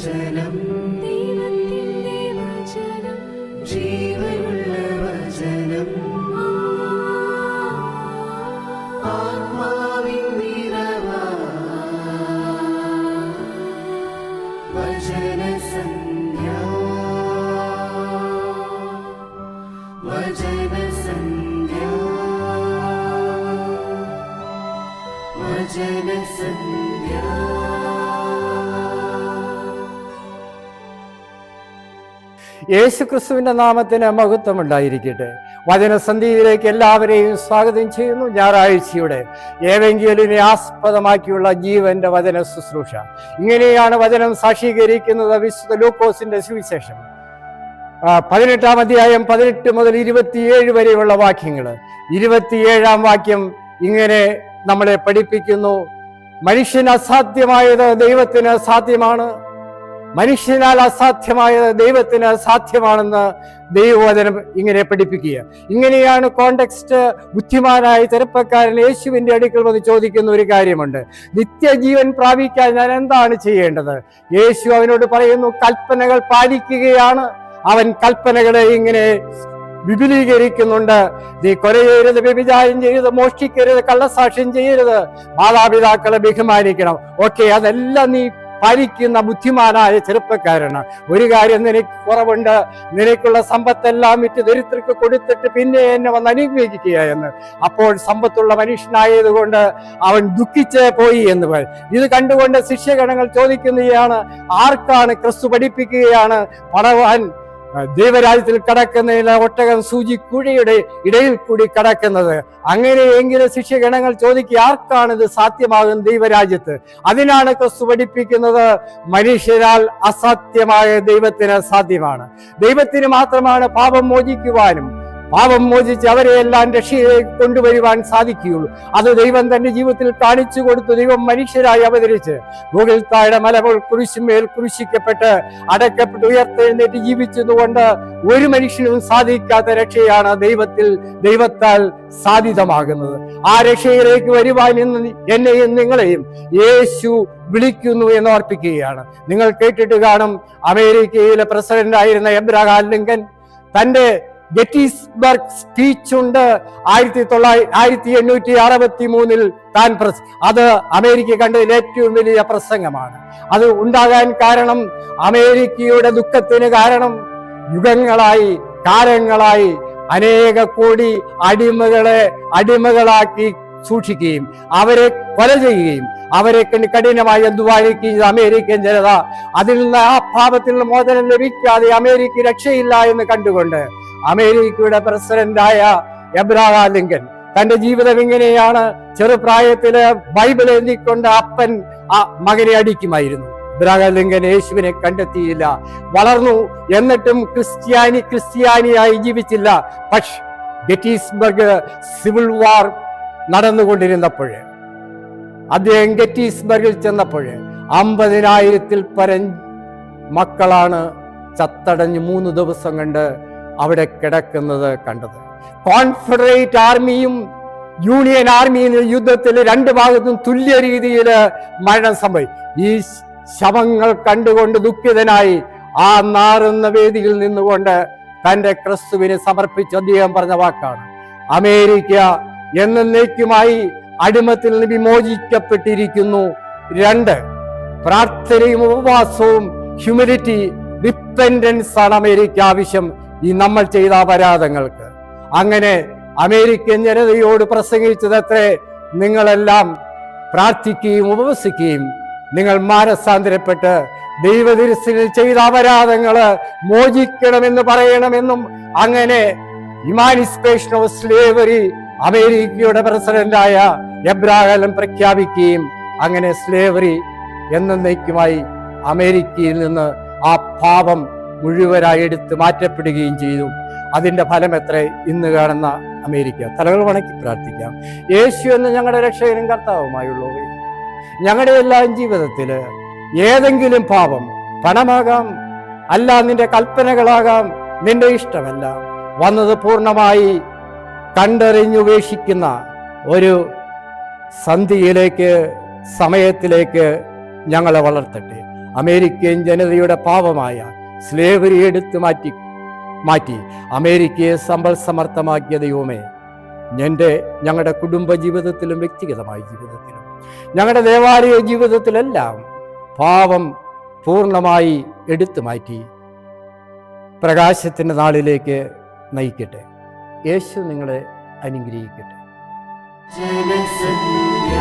വചനം, ദൈവത്തിന്റെ വചനം, ജീവനുള്ള വചനം, ആത്മാവിൻ നിറവാ വചനസന്ധ്യ, വചനസന്ധ്യ, വചനസന്ധ്യ. യേശുക്രിസ്തുവിന്റെ നാമത്തിന് മഹത്വമുണ്ടായിരിക്കട്ടെ. വചനസന്ധിയിലേക്ക് എല്ലാവരെയും സ്വാഗതം ചെയ്യുന്നു. ഞായറാഴ്ചയുടെ ഏവെങ്കിലിനെ ആസ്പദമാക്കിയുള്ള ജീവന്റെ വചന ശുശ്രൂഷ. ഇങ്ങനെയാണ് വചനം സാക്ഷീകരിക്കുന്നത് വിശുദ്ധ ലൂക്കോസിന്റെ സുവിശേഷം 18-ാം അധ്യായം 18 മുതൽ 27 വരെയുള്ള വാക്യങ്ങൾ. 27-ാം വാക്യം ഇങ്ങനെ നമ്മളെ പഠിപ്പിക്കുന്നു: മനുഷ്യന് അസാധ്യമായത് ദൈവത്തിന് സാധ്യമാണ്, മനുഷ്യനാൽ അസാധ്യമായത് ദൈവത്തിന് സാധ്യമാണെന്ന് ദൈവവചനം ഇങ്ങനെ പഠിപ്പിക്കുക. ഇങ്ങനെയാണ് കോണ്ടെക്സ്റ്റ്. ബുദ്ധിമാനായ ചെറുപ്പക്കാരൻ യേശുവിന്റെ അടുക്കൽ വന്ന് ചോദിക്കുന്ന ഒരു കാര്യമുണ്ട്: നിത്യജീവൻ പ്രാപിക്കാൻ ഞാൻ എന്താണ് ചെയ്യേണ്ടത്? യേശു അവനോട് പറയുന്നു, കൽപ്പനകൾ പാലിക്കുകയാണ്. അവൻ കൽപ്പനകളെ ഇങ്ങനെ വിപുലീകരിക്കുന്നുണ്ട്. നീ കൊലയരുത്, വ്യഭിചാരം ചെയ്യരുത്, മോഷ്ടിക്കരുത്, കള്ളസാക്ഷ്യം ചെയ്യരുത്, മാതാപിതാക്കളെ ബഹുമാനിക്കണം. ഓക്കെ, അതെല്ലാം നീ പാലിക്കുന്ന ബുദ്ധിമാനായ ചെറുപ്പക്കാരന്. ഒരു കാര്യം നിനക്ക് കുറവുണ്ട്, നിനക്കുള്ള സമ്പത്തെല്ലാം വിറ്റ് ദരിദ്രർക്ക് കൊടുത്തിട്ട് പിന്നെ എന്നെ വന്ന് അനുഗ്രഹിക്കുക എന്ന്. അപ്പോൾ സമ്പത്തുള്ള മനുഷ്യനായതുകൊണ്ട് അവൻ ദുഃഖിച്ച് പോയി എന്ന് പറയും. ഇത് കണ്ടുകൊണ്ട് ശിഷ്യഗണങ്ങൾ ചോദിക്കുകയാണ്, ആർക്കാണ് ക്രിസ്തു പഠിപ്പിക്കുകയാണ് പണവാൻ ദൈവരാജ്യത്തിൽ കടക്കുന്നതിന് ഒട്ടകം സൂചിക്കുഴിയുടെ ഇടയിൽ കൂടി കടക്കുന്നത്? അങ്ങനെയെങ്കിലും ശിഷ്യഗണങ്ങൾ ചോദിക്കുക, ആർക്കാണ് ഇത് സാധ്യമാകും ദൈവരാജ്യത്ത്? അതിനാണ് ക്രിസ്തു പഠിപ്പിക്കുന്നത്, മനുഷ്യരാൽ അസാധ്യമായ ദൈവത്തിന് സാധ്യമാണ്. ദൈവത്തിന് മാത്രമാണ് പാപം മോചിക്കുവാനും പാപം മോചിച്ച് അവരെയെല്ലാം രക്ഷയിലേക്ക് കൊണ്ടുവരുവാൻ സാധിക്കുകയുള്ളൂ. അത് ദൈവം തന്റെ ജീവിതത്തിൽ കാണിച്ചു കൊടുത്തു. ദൈവം മനുഷ്യരായി അവതരിച്ച് ഗൂഗിൾ താഴെ മലമുകൾ കുരിശുമേൽ കുരിശിക്കപ്പെട്ട് അടക്കപ്പെട്ട് ഉയർത്തെഴുന്നേറ്റ് ജീവിച്ചതുകൊണ്ട് ഒരു മനുഷ്യനും സാധിക്കാത്ത രക്ഷയാണ് ദൈവത്താൽ സാധിതമാകുന്നത്. ആ രക്ഷയിലേക്ക് വരുവാൻ എന്നെയും നിങ്ങളെയും യേശു വിളിക്കുന്നു എന്ന് ഓർപ്പിക്കുകയാണ്. നിങ്ങൾ കേട്ടിട്ട് കാണും, അമേരിക്കയിലെ പ്രസിഡന്റ് ആയിരുന്ന എബ്രഹാം ലിങ്കൻ തന്റെ ഗെറ്റിസ്ബർഗ് സ്പീച്ച് ഉണ്ട് 1863 താൻ അത് അമേരിക്ക കണ്ടതിൽ ഏറ്റവും വലിയ പ്രസംഗമാണ്. അത് ഉണ്ടാകാൻ കാരണം, അമേരിക്കയുടെ ദുഃഖത്തിന് കാരണം യുഗങ്ങളായി കാലങ്ങളായി അനേക കോടി അടിമകളാക്കി സൂക്ഷിക്കുകയും അവരെ കൊല ചെയ്യുകയും അവരെ കഠിനമായി അധ്വാനിക്കുകയും അമേരിക്കൻ ജനത അതിൽ നിന്ന് ആ പാപത്തിൽ നിന്ന് മോചനം ലഭിക്കാതെ അമേരിക്ക രക്ഷയില്ല എന്ന് കണ്ടുകൊണ്ട് അമേരിക്കയുടെ പ്രസിഡന്റായ എബ്രഹാം ലിങ്കൻ തന്റെ ജീവിതം ഇങ്ങനെയാണ്. ചെറുപ്രായത്തില് ബൈബിൾ എഴുതിക്കൊണ്ട് അപ്പൻ ആ മകനെ അടിക്കുമായിരുന്നു. എബ്രഹാം ലിങ്കൻ യേശുവിനെ കണ്ടെത്തിയില്ല, വളർന്നു. എന്നിട്ടും ക്രിസ്ത്യാനിയായി ജീവിച്ചില്ല. പക്ഷെ ഗെറ്റിസ്ബർഗ് സിവിൽ വാർ നടന്നുകൊണ്ടിരുന്നപ്പോഴ് അദ്ദേഹം ഗെറ്റിസ്ബർഗിൽ ചെന്നപ്പോഴ് 50,000-ൽ പരം മക്കളാണ് ചത്തടഞ്ഞ് 3 ദിവസം കണ്ട് അവിടെ കിടക്കുന്നത് കണ്ടത്. കോൺഫെഡറേറ്റ് ആർമിയും യൂണിയൻ ആർമിയും യുദ്ധത്തിൽ 2 ഭാഗത്തും തുല്യ രീതിയിൽ മരണം സംഭവിച്ചു. ഈ ശവങ്ങൾ കണ്ടുകൊണ്ട് ദുഃഖിതനായി ആ നാറുന്ന വേദിയിൽ നിന്നുകൊണ്ട് തന്റെ ക്രിസ്തുവിനെ സമർപ്പിച്ച് അദ്ദേഹം പറഞ്ഞ വാക്കാണ്: അമേരിക്ക എന്നേക്കുമായി അടിമത്തിൽ നിന്ന് വിമോചിക്കപ്പെട്ടിരിക്കുന്നു. 2 പ്രാർത്ഥനയും ഉപവാസവും ഹ്യൂമിലിറ്റി, റിപ്പന്റൻസ് ആണ് അമേരിക്ക ആവശ്യം ഈ നമ്മൾ ചെയ്ത അപരാധങ്ങൾക്ക്. അങ്ങനെ അമേരിക്കൻ ജനതയോട് പ്രസംഗിച്ചതത്രേ, നിങ്ങളെല്ലാം പ്രാർത്ഥിക്കുകയും ഉപവസിക്കുകയും നിങ്ങൾ മാനസാന്തരപ്പെട്ട് ദൈവതിരുസന്നിധിയിൽ ചെയ്ത അപരാധങ്ങള് മോചിക്കണമെന്ന് പറയണമെന്നും അങ്ങനെ ഇമാനിസ്പേഷൻ ഓഫ് സ്ലേവറി അമേരിക്കയുടെ പ്രസിഡന്റായ എബ്രഹാം പ്രഖ്യാപിക്കുകയും അങ്ങനെ സ്ലേവറി എന്നേക്കുമായി അമേരിക്കയിൽ നിന്ന് ആ പാപം മുഴുവനായി എടുത്ത് മാറ്റപ്പെടുകയും ചെയ്തു. അതിന്റെ ഫലം എത്ര ഇന്ന് കാണുന്ന അമേരിക്ക. തലകൾ വണക്കി പ്രാർത്ഥിക്കാം. യേശു എന്ന് ഞങ്ങളുടെ രക്ഷകനും കർത്താവുമായുള്ളൂ. ഞങ്ങളുടെ എല്ലാം ജീവിതത്തില് ഏതെങ്കിലും പാപം, പണമാകാം, അല്ല നിന്റെ കൽപ്പനകളാകാം, നിന്റെ ഇഷ്ടമല്ല, വന്നത് പൂർണ്ണമായി കണ്ടെറിഞ്ഞുപേക്ഷിക്കുന്ന ഒരു സന്ധിയിലേക്ക്, സമയത്തിലേക്ക് ഞങ്ങളെ വളർത്തട്ടെ. അമേരിക്കൻ ജനതയുടെ പാപമായ സ്ലേവരി എടുത്തു മാറ്റി അമേരിക്കയെ സമ്പൽ സമർത്ഥമാക്കിയ ദൈവമേ, ഞങ്ങളുടെ കുടുംബ ജീവിതത്തിലും വ്യക്തിഗതമായ ജീവിതത്തിലും ഞങ്ങളുടെ ദേവാലയ ജീവിതത്തിലെല്ലാം പാപം പൂർണ്ണമായി എടുത്തു മാറ്റി പ്രകാശത്തിൻ്റെ നാളിലേക്ക് നയിക്കട്ടെ. യേശു നിങ്ങളെ അനുഗ്രഹിക്കട്ടെ. ജനസന്ധ്യ